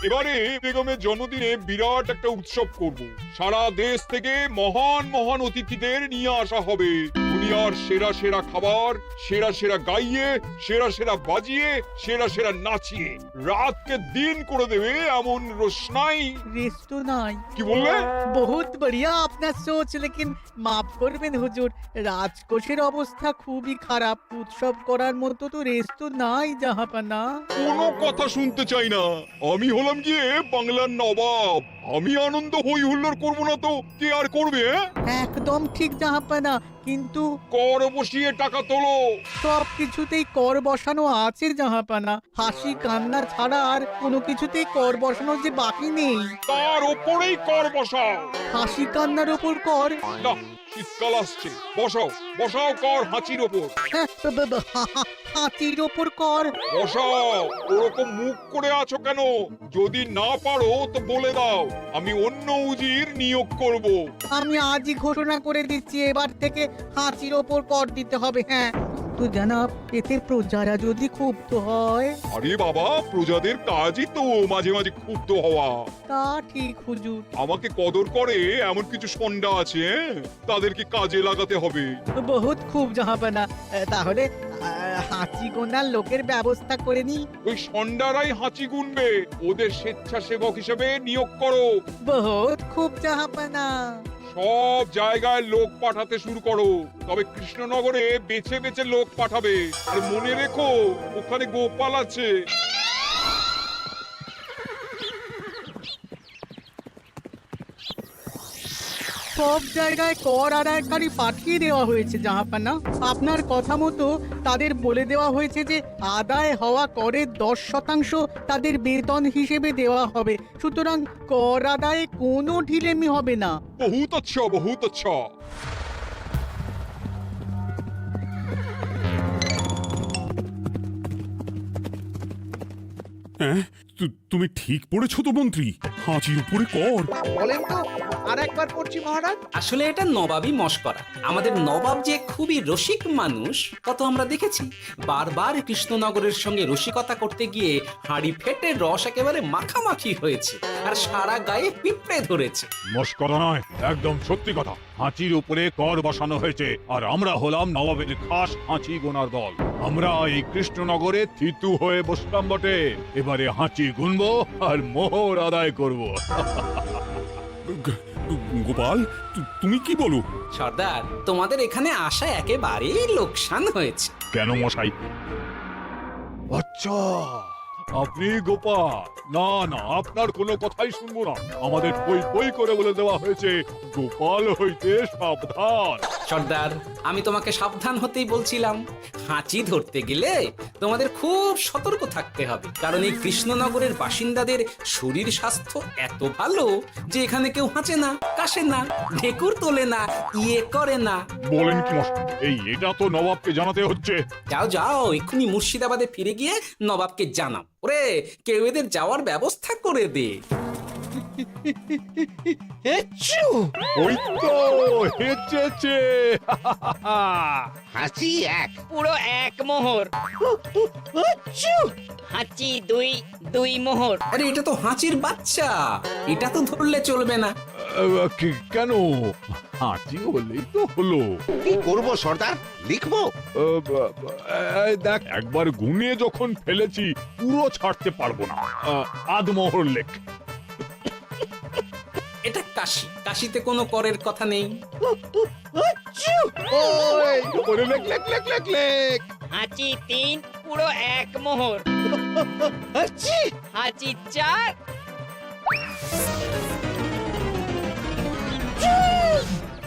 এবারে বেগমের জন্মদিনে বিরাট একটা উৎসব করব। সারা দেশ থেকে মহান মহান অতিথিদের নিয়ে আসা হবে। দুনিয়ার সেরা সেরা খাবার, সেরা সেরা গাইয়ে, সেরা সেরা বাজিয়ে, সেরা সেরা নাচিয়ে রাতকে দিন করে দেবে এমন रोशनाई। रेस्तो নাই। কি বললে? বহুত বড়িয়া আপনার সোচ, লেকিন মাফ করবেন হুজুর, রাজকোষের অবস্থা খুবই খারাপ। উৎসব করার মতো তো রেस्तो নাই জাহাপানা। কোনো কথা শুনতে চাই না। আমি হলাম গিয়ে বাংলার নবাব। আমি আনন্দ হই হুল্লোড় করবো না তো কে আর করবে? একদম ঠিক জাহাপানা, কিন্তু কর বসিয়ে টাকা তোলো। সব কিছুতেই কর বসানো আছে জাহাপানা। হাসি কান্না ছাড়া আর কোনো কিছুতেই কর বসানো যে বাকি নেই। তার ওপরেই কর বসাও। হাসি কান্নার ওপর কর? না, শীতকাল আসছে, বসাও বসাও কর হাঁচির ওপর। হ্যাঁ, হাতির ওপর কর? বসাও। ওরকম মুখ করে আছো কেন? যদি না পারো তো বলে দাও, আমি অন্য উজির নিয়োগ করব। আমি আজই ঘোষণা করে দিচ্ছি, এবার থেকে হাতির ওপর কর দিতে হবে। হ্যাঁ, তো জানাব, এতে প্রজারা যদি ক্ষুব্ধ হয়? আরে বাবা, প্রজাদের কাজই তো মাঝে মাঝে ক্ষুব্ধ হওয়া। তা ঠিক হুজুর। আমাকে কদর করে এমন কিছু সন্ডা আছে, তাদেরকে কাজে লাগাতে হবে। বহুত খুব জাহাপানা। তাহলে হাঁচি গোনার লোকের ব্যবস্থা করে নি। ওই সন্ডারাই হাঁচি গুনবে। ওদের স্বেচ্ছাসেবক হিসেবে নিয়োগ করো। বহুত খুব জাহাপানা। সব জায়গায় লোক পাঠাতে শুরু করো, তবে কৃষ্ণনগরে বেছে বেছে লোক পাঠাবে। আর মনে রেখো, ওখানে গোপাল আছে। সব জায়গায় কর আদায়কারী পাঠিয়ে দেওয়া হয়েছে জাহাপানা। আপনার কথা মতো তাদের বলে দেওয়া হয়েছে যে আদায় হওয়া করের 10% তাদের বেতন হিসেবে দেওয়া হবে। সুতরাং কর আদায়ে কোনো ঢিলেমি হবে না। বহুত আচ্ছা, বহুত আচ্ছা। হ্যাঁ, তুমি ঠিক পড়েছো তো মন্ত্রী? হাঁচির উপরে কর? বলেন তো, আর একবার পড়ছি মহারাজ। আসলে এটা নবাবই মশকরা। আমাদের নবাব যে খুবই রসিক মানুষ তা তো আমরা দেখেছি। বারবার কৃষ্ণনগরের সঙ্গে রসিকতা করতে গিয়ে হাঁড়ি ফেটে রস একেবারে মাখামাখি হয়েছে, আর সারা গায়ে পিঁপড়ে ধরেছে। মস্করা নয়, একদম সত্যি কথা। হাঁচির উপরে কর বসানো হয়েছে, আর আমরা হলাম নবাবের খাস হাঁচি গোনার দল। আমরা এই কৃষ্ণনগরে থিতু হয়ে বসলাম বটে। এবারে হাঁচি গুনবো আর মোহর আদায় করবো। গোপাল, তুমি কি বলো? সর্দার, তোমাদের এখানে আসা একেবারেই লোকসান হয়েছে। কেন মশাই? আচ্ছা, আপনি গোপাল? না না, আপনার কোনো কথাই শুনবো না। আমাদের বই বই করে বলে দেওয়া হয়েছে গোপাল হইতে সাবধান। সর্দার, আমি তোমাকে সাবধান হতেই বলছিলাম। হাঁচি ধরতে গেলে তোমাদের খুব সতর্ক থাকতে হবে, কারণ এই কৃষ্ণনগরের বাসিন্দাদের শরীর স্বাস্থ্য এত ভালো যে এখানে কেউ হাঁচে না, কাশে না, ঢেকুর তোলে না, ইয়ে করে না। বলেন কি মশাই? এটা তো নবাবকে জানাতে হচ্ছে। যাও যাও, এক্ষুনি মুর্শিদাবাদে ফিরে গিয়ে নবাবকে জানাও। ওরে, কেউ এদের যাওয়ার ব্যবস্থা করে দে। ওই তো হেঁচেছে। হাসি এক। পুরো এক মোহর। হাঁচি দুই, দুই মোহর। আরে, এটা তো হাঁচির বাচ্চা, এটা তো ধরলে চলবে না। কেন? হাঁচি হলেই তো হলো। কি করবো সর্দার? লিখবো? দেখ, একবার গুনে যখন ফেলেছি পুরো ছাড়তে পারবো না। আধমোহর লেখ। এটা কাশি, কাশিতে কোনো করের কথা নেই। ওই, ওরে লেখ লেখ লেখ লেখ লেখ। হাঁচি তিন, পুরো এক মোহর। হাঁচি চার,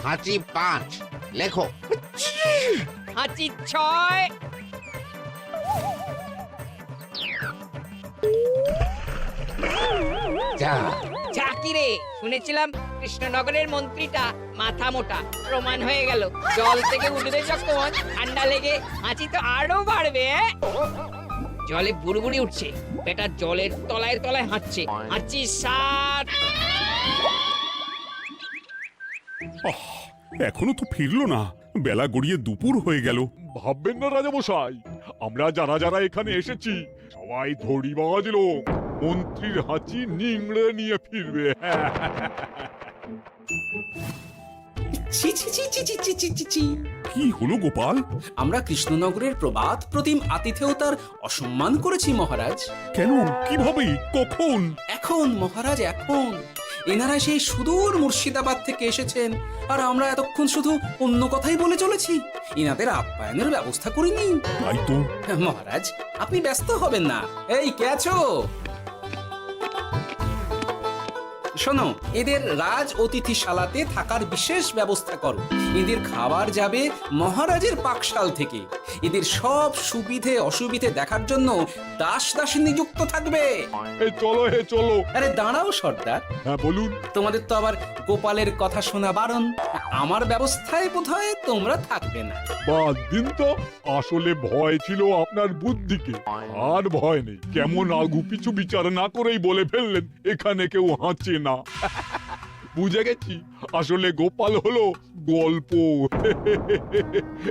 হাঁচি পাঁচ। লেখো। হাঁচি ছয়, যা। ঝাঁকি রে। শুনেছিলাম কৃষ্ণনগরের মন্ত্রীটা মাথা মোটা, প্রমাণ হয়ে গেল। জল থেকে উঠবে যখন ঠান্ডা লেগে হাঁচি তো আরো বাড়বে। জলে বুড়বুড়ি উঠছে, বেটা জলের তলায় তলায় হাঁচছে। হাঁচি সাত। এখনো তো ফিরলো না। বেলা গড়িয়ে দুপুর হয়ে গেল। ভাববেন না রাজামশাই, আমরা যারা যারা এখানে এসেছি সবাই ধড়িবাজ লোক। মন্ত্রীর হাঁচি নিংড়ে নিয়ে ফিরবে। ছি ছি ছি ছি ছি ছি ছি ছি ছি। কি হলো গোপাল? আমরা কৃষ্ণনগরের প্রবাদ প্রতিম আতিথেয়তার অসম্মান করেছি মহারাজ। কেন? কিভাবে? কখন? এখন মহারাজ এখন এনারা সেই সুদূর মুর্শিদাবাদ থেকে এসেছেন আর আমরা এতক্ষণ শুধু অন্য কথাই বলে চলেছি, এনাদের আপ্যায়নের ব্যবস্থা করিনি। তাই তো। মহারাজ আপনি ব্যস্ত হবেন না। এই কে আছো? শোনো, এদের রাজ অতিথিশালাতে থাকার বিশেষ ব্যবস্থা করো। এদের খাবার যাবে মহারাজের পাকশাল থেকে। এদের সব সুবিধে অসুবিধে দেখার জন্য দাস দাসী নিযুক্ত থাকবে। এই চলো হে চলো। আরে দাঁড়াও সর্দার, হ্যাঁ বলুন। তোমাদের তো আবার গোপালের কথা শোনা বারণ। আমার ব্যবস্থায় বোধহয় তোমরা থাকবে না। বাদ দিন তো, আসলে ভয় ছিল আপনার বুদ্ধিকে, আর ভয় নেই। কেমন আগু পিছু বিচার না করেই বলে ফেললেন এখানে কেউ হাঁচে না। বুঝে গেছি, আসলে গোপাল হলো গল্প।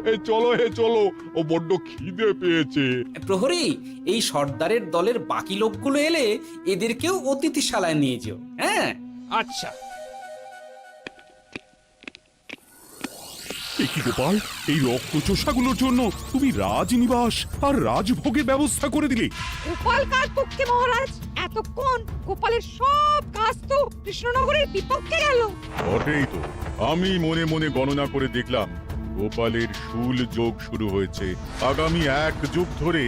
এই চলো হে চলো, ও বড্ড খিদে পেয়েছে। প্রহরী, এই সর্দারের দলের বাকি লোকগুলো এলে এদেরকেও অতিথিশালায় নিয়ে যেও। হ্যাঁ আচ্ছা। এ কি গোপাল, এই রক্তচোষাগুলোর জন্য তুমি রাজনিবাস আর রাজভোগের ব্যবস্থা করে দিলে? গোপাল কার পক্ষে মহারাজ? এতক্ষণ গোপালের সব কাজ তো কৃষ্ণনগরের বিপক্ষে গেল। বটেই তো, আমি মনে মনে গণনা করে দেখলাম গোপালের শুল যোগ শুরু হয়েছে। আগামী 1 যুগ ধরে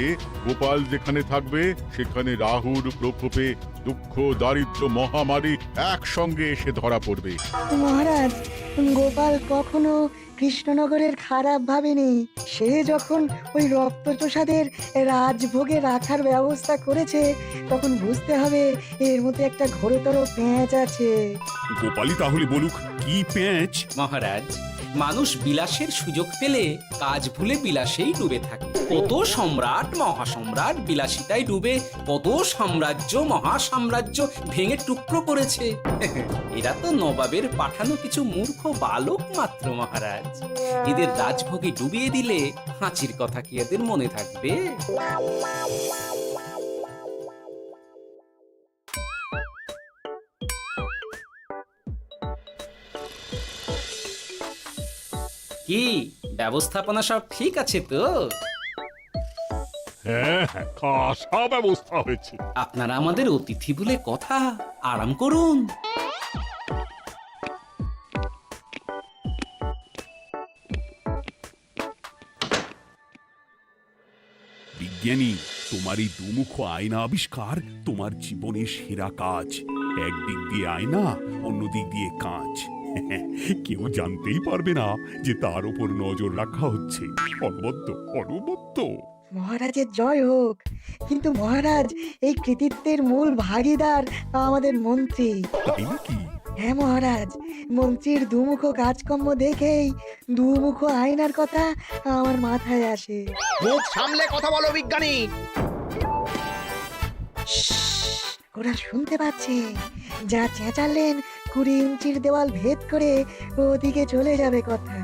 গোপাল যেখানে থাকবে সেখানে রাহুর প্রকোপে দুঃখ দারিদ্র মহামারী একসঙ্গে এসে ধরা পড়বে। মহারাজ, গোপাল কখনো কৃষ্ণনগরের খারাপ ভাবেনি। সে যখন ওই রক্তচোষাদের রাজভোগে রাখার ব্যবস্থা করেছে তখন বুঝতে হবে এর মধ্যে একটা ঘোরতর পেঁচ আছে। গোপালই তাহলে বলুক কি পেঁচ। মহারাজ, মানুষ বিলাসের সুযোগ পেলে কাজ ভুলে বিলাসেই ডুবে থাকে। কত সম্রাট মহাসম্রাট বিলাসিতায় ডুবে কত সাম্রাজ্য মহাসাম্রাজ্য ভেঙে টুকরো করেছে। এরা তো নবাবের পাঠানো কিছু মূর্খ বালক মাত্র মহারাজ। এদের রাজভোগে ডুবিয়ে দিলে হাঁচির কথা কি এদের মনে থাকবে? কি ব্যবস্থাপনা সব ঠিক আছে তো? হ্যাঁ হ্যাঁ, খাসা ব্যবস্থা হয়েছে। আপনারা আমাদের অতিথি বলে কথা, আরাম করুন। বিজ্ঞানী, তোমার এই দুমুখ আয়না আবিষ্কার তোমার জীবনের সেরা কাজ। একদিক দিয়ে আয়না, অন্য দিক দিয়ে কাঁচ। কেউ জানতেই পারবে না যে তার উপর নজর রাখা হচ্ছে। অনবদ্য অনবদ্য। মহারাজের জয় হোক। কিন্তু মহারাজ, এই কৃতিত্বের মূল ভাগীদার আমাদের মন্ত্রী। তাই নাকি? হ্যাঁ মহারাজ, মন্ত্রীর দুমুখ কাজকর্ম দেখেই দুমুখ আয়নার কথা আমার মাথায় আসে। মুখ সামলে কথা বলো বিজ্ঞানী। ওরা শুনতে পাচ্ছে। যা চেঁচালেন 20 ইঞ্চির দেওয়াল ভেদ করে ওদিকে চলে যাবে কথা।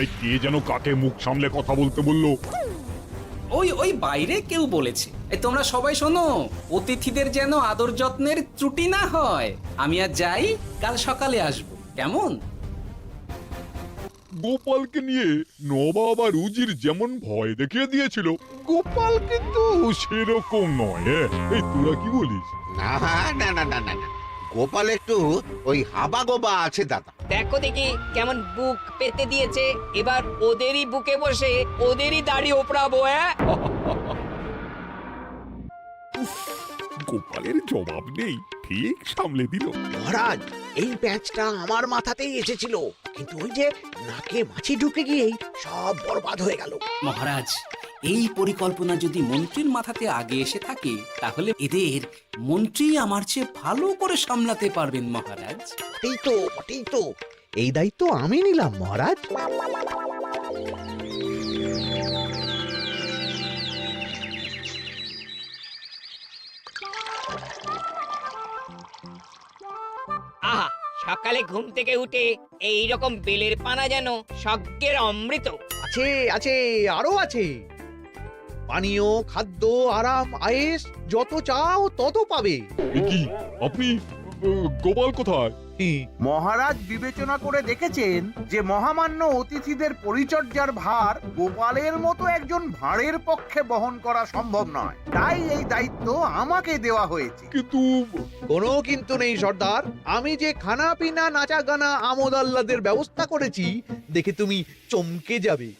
এই কে যেন কাকে মুখ সামলে কথা বলতে বললো? ওই ওই বাইরে কেউ বলেছে। এই তোমরা সবাই শোনো, অতিথিদের যেন আদর যত্নের ত্রুটি না হয়। আমি আর যাই, কাল সকালে আসবো, কেমন? গোপালকে নিয়ে নবাব আর উজির যেমন ভয় দেখিয়ে দিয়েছিল, গোপাল কিন্তু সেরকম নয়। এই তোরা কি বলিস? না না না না না না, গোপাল একটু ওই হাবা গোবা আছে দাদা। দেখো দেখি কেমন বুক পেতে দিয়েছে। এবার ওদেরই বুকে বসে ওদেরই দাড়ি ওপড়াবো। গোপালের জবাব নেই, ঠিক সামলে দিল। মহারাজ, এই প্যাঁচটা আমার মাথাতেই এসেছিল, কিন্তু ওই যে নাকে মাছি ঢুকে গিয়েই সব বরবাদ হয়ে গেল। মহারাজ, এই পরিকল্পনা যদি মন্ত্রীর মাথাতে আগে এসে থাকে তাহলে এদের মন্ত্রী আমার চেয়ে ভালো করে সামলাতে পারবেন মহারাজ। এই তো এই দায়িত্ব আমি নিলাম মহারাজ। আহা, সকালে ঘুম থেকে উঠে এই রকম বেলের পানা যেন স্বর্গের অমৃত। আছে আছে, আরো আছে। পানীয়, খাদ্য, আরাম, আয়েস যত চাও তত পাবে। এ কি আপনি গোপাল কোথায়? মহারাজ বিবেচনা করে দেখেছেন যে মহামান্য অতিথিদের পরিচর্যার ভার গোপালের মতো একজন ভাঁড়ের পক্ষে বহন করা সম্ভব নয়, তাই এই দায়িত্ব আমাকে দেওয়া হয়েছে। কিন্তু কোনো কিন্তু নেই সর্দার, আমি যে খানা পিনা নাচা গানা আমোদ আহ্লাদের ব্যবস্থা করেছি দেখে তুমি চমকে যাবে।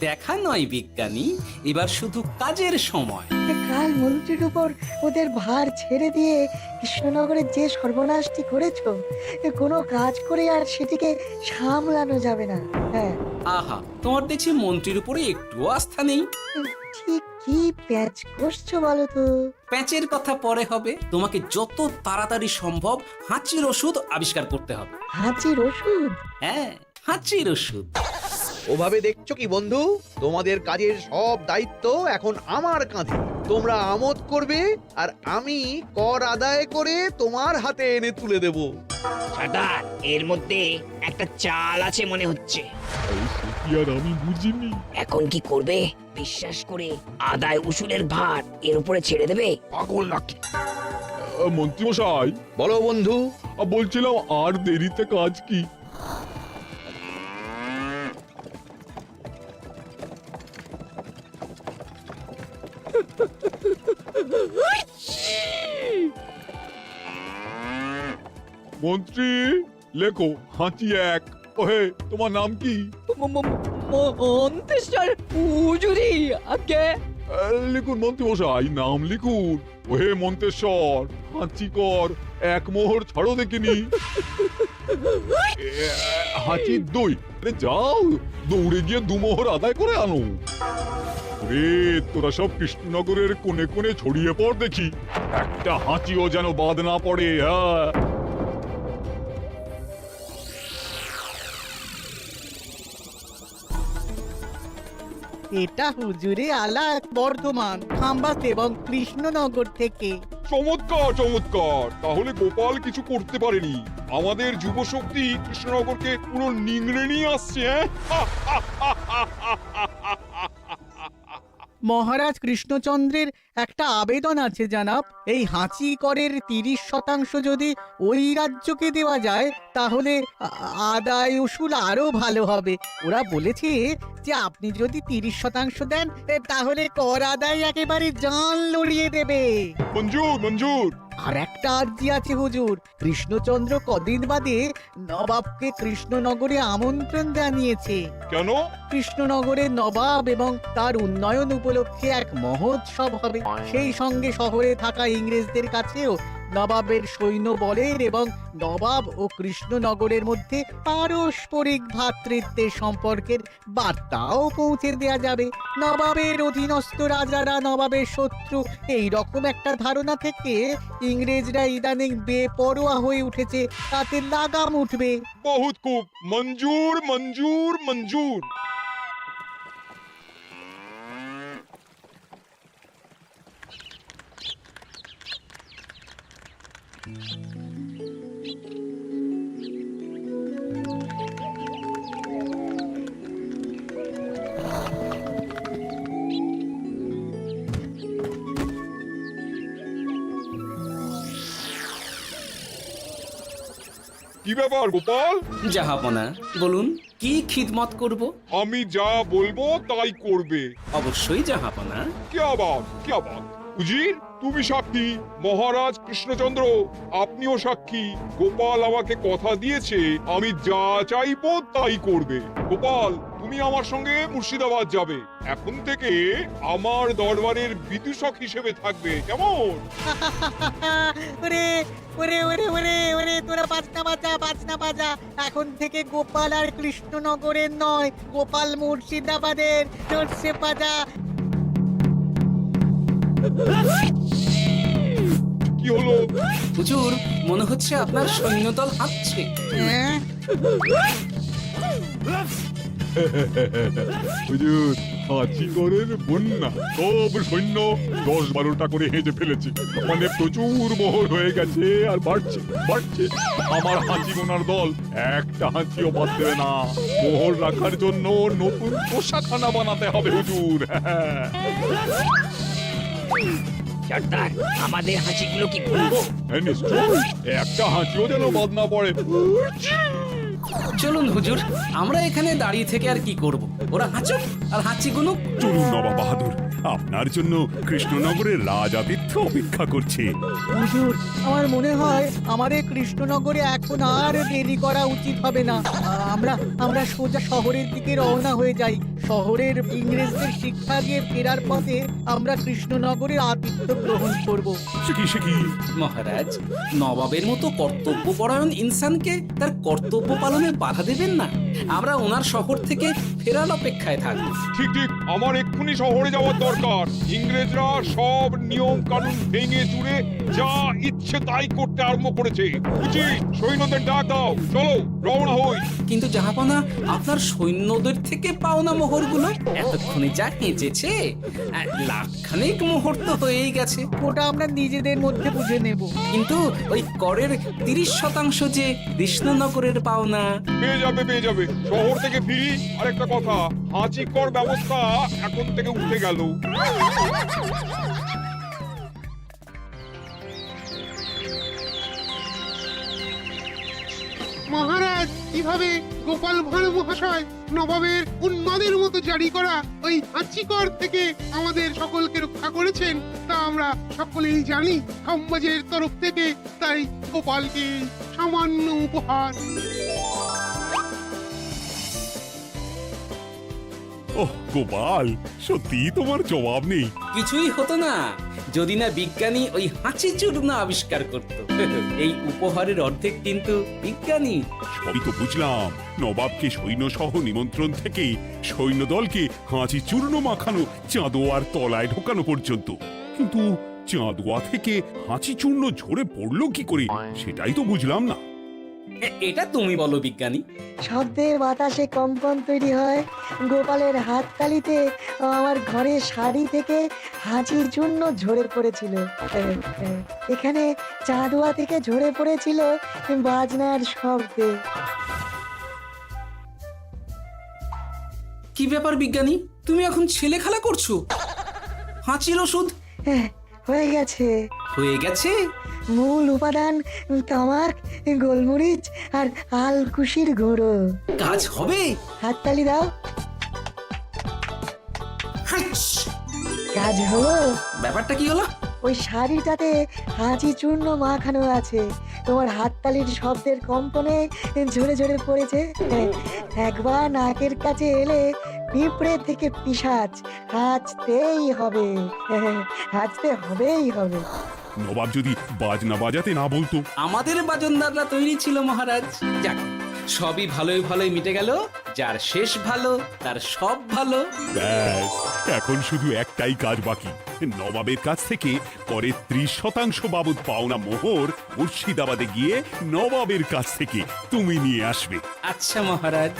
দেখা নয় বিজ্ঞানী, এবার শুধু কাজের সময়। কাল মন্ত্রীর উপর ওদের ভার ছেড়ে দিয়ে কৃষ্ণনগরের যে সর্বনাশটি করেছো, কোনো কাজ করে আর সেটিকে সামলানো যাবে না। হ্যাঁ, আহা, তোমার দেখছি মন্ত্রীর উপরে একটুও আস্থা নেই। ঠিক কি প্যাচ করছো বলো তো? প্যাচের কথা পরে হবে, তোমাকে যত তাড়াতাড়ি সম্ভব হাঁচির ওষুধ আবিষ্কার করতে হবে। হাঁচির ওষুধ? হ্যাঁ, হাঁচির ওষুধ। ওভাবে দেখছো কি বন্ধু? তোমাদের কাজের সব দায়িত্ব এখন আমার কাঁধে। তোমরা আমোদ করবে আর আমি কর আদায় করে তোমার হাতে এনে তুলে দেব। সর্দার, এর মধ্যে একটা চাল আছে মনে হচ্ছে। কি আর আমি বুঝিনি। এখন কি করবে? বিশ্বাস করে আদায় উসুলের ভার এর উপরে ছেড়ে দেবে? পাগল নাকি? মন্ত্রী মশাই, বলো বন্ধু। বলছিলাম আর দেরিতে কাজ কি? মন্ত্রী, লেখো হাঁচি এক। ওহে, তোমার নাম কি? মন্ত্রেশ্বর হুজুরি আগে। লিখুন মন্ত্রী মশাই, নাম লিখুন। ওহে মন্তেশ্বর, হাঁচি কর এক মোহর ছাড়ো দেখিনি। হাঁচি দুই। আরে যাও, দৌড়ে গিয়ে দু মোহর আদায় করে আনো। রে, তোরা সব কৃষ্ণনগরের কোণে কোণে ছড়িয়ে পড় দেখি, একটা হাঁচিও যেন বাদ না পড়ে। হ্যাঁ, এটা হুজুরে আলা বর্ধমান, খাম্বাস এবং কৃষ্ণনগর থেকে। চমৎকার চমৎকার। তাহলে গোপাল কিছু করতে পারেনি, আমাদের যুব শক্তি কৃষ্ণনগরকে পুরো নিংড়ে নিয়ে আসছে। মহারাজ কৃষ্ণচন্দ্রের একটা আবেদন আছে জানাব। এই হাঁচি করের 30% যদি ওই রাজ্যকে দেওয়া যায় তাহলে আদায় উসুল আরো ভালো হবে। ওরা বলেছে যে আপনি যদি 30% দেন তাহলে কর আদায় একেবারে জান লড়িয়ে দেবে। মঞ্জুর মঞ্জুর। আর একটা আর্জি আছে হুজুর, কৃষ্ণচন্দ্র কদিন বাদে নবাবকে কৃষ্ণনগরে আমন্ত্রণ জানিয়েছে। কেন? কৃষ্ণনগরের নবাব এবং তার উন্নয়ন উপলক্ষে এক মহোৎসব হবে। সেই সঙ্গে শহরে থাকা ইংরেজদের কাছেও নবাবের সৈন্য বলের এবং নবাব ও কৃষ্ণনগরের মধ্যে পারস্পরিক ভ্রাতৃত্বের সম্পর্কের বার্তাও পৌঁছে দেয়া যাবে। নবাবের অধীনস্থ রাজারা নবাবের শত্রু, এই রকম একটা ধারণা থেকে ইংরেজরা ইদানিং বেপরোয়া হয়ে উঠেছে, তাতে লাগাম উঠবে। বহুত খুব। মঞ্জুর মঞ্জুর মঞ্জুর। কি ব্যাপার গোপাল? জাহাপনা, বলুন কি খিদমত করব? আমি যা বলবো তাই করবে। অবশ্যই জাহাপনা। কি আবাদ, কি আবাদ। উজির, তুমি সাক্ষী, মহারাজ কৃষ্ণচন্দ্র আপনিও সাক্ষী। গোপাল আমাকে কথা দিয়েছে আমি যা চাইবো তাই করবে। গোপাল, তুমি আমার সঙ্গে মুর্শিদাবাদ যাবে। এখন থেকে আমার দরবারের বিদূষক হিসেবে থাকবে, কেমন? ওরে ওরে ওরে ওরে ওরে, তোরা বাজনা বাজা বাজনা বাজা। এখন থেকে গোপাল আর কৃষ্ণনগরের নয়, গোপাল মুর্শিদাবাদের। জোরসে বাজা। কি হলো? হুজুর, মনে হচ্ছে আপনার সৈন্যদল হাঁটছে। হ্যাঁ? হুজুর হাঁচিগড়ের বন্যা সব সৈন্য 10-12টা করে হেঁটে ফেলেছে, মানে প্রচুর মোহর হয়ে গেছে আর বাড়ছে বাড়ছে। আমার হাঁচি গোনার দল একটা হাঁচিও বাদ দেবে না। মোহর রাখার জন্য নতুন পোশাকখানা বানাতে হবে হুজুর। সর্দার আমাদের হাঁচিগুলো কি খুলবো? হ্যাঁ, নিশ্চয়ই একটা হাঁচিও যেন বাদ না পড়ে। চলুন হুজুর, আমরা এখানে দাঁড়িয়ে থেকে আর কি করব? ওরা হাঁচুক আর হাঁচি গুনুক। চলুন নবাব বাহাদুর, আপনার জন্য কৃষ্ণনগরের রাজাতিথ্য অপেক্ষা করছে। হুজুর, আমার মনে হয় আমাদের কৃষ্ণনগরে এখন আর দেরি করা উচিত হবে না। আমরা সোজা শহরের দিকে রওনা হয়ে যাই। শহরের ইংরেজদের শিক্ষা দিয়ে ফেরার পথে আমরা কৃষ্ণনগরের আতিথ্য গ্রহণ করব। সে কি মহারাজ, নবাবের মতো কর্তব্যপরায়ণ ইনসানকে তার কর্তব্য পালনে বাধা দেবেন না। আমরা ওনার শহর থেকে ফেরার অপেক্ষায় থাকবো। ঠিক ঠিক, আমার এক্ষুনি শহরে যাওয়ার দরকার। ইংরেজরা সব নিয়ম কানুন ভেঙে চুরে যা ইচ্ছে তাই করতে আরম্ভ করেছে। বুঝি সৈন্যদের ডাক দাও, চলো রওনা হই। কিন্তু জাহাপনা, আপনার সৈন্যদের থেকে পাওনা মোহরগুলো এতক্ষণে যা হেঁচেছে, লাখখানেক মোহর তো হয়েই গেছে। ওটা আমরা নিজেদের মধ্যে বুঝে নেব। কিন্তু ওই করের 30% যে কৃষ্ণনগরের পাওনা। পেয়ে যাবে পেয়ে যাবে। শহর থেকে ফিরি। আরেকটা কথা, হাঁচি কর ব্যবস্থা এখন থেকে উঠে গেল। মহারাজ, কিভাবে গোপাল ভাঁড় মহাশয় নবাবের উন্মাদের মতো জারি করা ওই হাঁচিকর থেকে আমাদের সকলকে রক্ষা করেছেন তা আমরা সকলেই জানি। সমাজের তরফ থেকে তাই গোপালকে সামান্য উপহার। ওহ গোপাল, সত্যি তোমার জবাব নেই। কিছুই হতো না যদি না বিজ্ঞানী ওই হাঁচি চূর্ণ আবিষ্কার করত। এই উপহারের অর্ধেক কিন্তু বিজ্ঞানী। সবই তো বুঝলাম, নবাবকে সৈন্য সহ নিমন্ত্রণ থেকে সৈন্যদলকে হাঁচি চূর্ণ মাখানো চাঁদোয়ার তলায় ঢোকানো পর্যন্ত, কিন্তু চাঁদোয়া থেকে হাঁচি চূর্ণ ঝরে পড়লো কি করে সেটাই তো বুঝলাম না। এটা তুমি বলো বিজ্ঞানী। শব্দের বাতাসে কম্পন তৈরি হয়। গোপালের হাততালিতে আমার ঘরের শাড়ি থেকে হাঁচির চূর্ণ ঝরে পড়েছিল। এখানে চাঁদোয়া থেকে ঝরে পড়েছিল বাজনার শব্দে। কি ব্যাপার বিজ্ঞানী, তুমি এখন ছেলে খেলা করছো? হাঁচির ওষুধ হয়ে গেছে। হয়ে গেছে? মূল উপাদান তামাক, গোলমরিচ আর আলকুশির গুঁড়ো। কাজ হবে? হাততালি দাও। হাঁচ! কাজ হলো। ব্যাপারটা কি হলো? ওই শাড়িটাতে হাঁচি চূর্ণ মাখানো আছে। তোমার হাততালির শব্দের কম্পনে ঝরে ঝরে পড়েছে। একবার নাকের কাছে এলে পিঁপড়ে থেকে পিশাচ হাঁচতেই হবে। হাঁচতে হবেই হবে। নবাব যদি বাজনা বাজাতে না বলতো। আমাদের বাজনদাররা তৈরি ছিল মহারাজ। যাক, সবই ভালোই ভালোই মিটে গেল। যার শেষ ভালো তার সব ভালো। ব্যাস, এখন শুধু একটাই কাজ বাকি। নবাবের কাছ থেকে করে 30% বাবদ পাওনা মোহর মুর্শিদাবাদে গিয়ে নবাবের কাছ থেকে তুমি নিয়ে আসবে। আচ্ছা মহারাজ।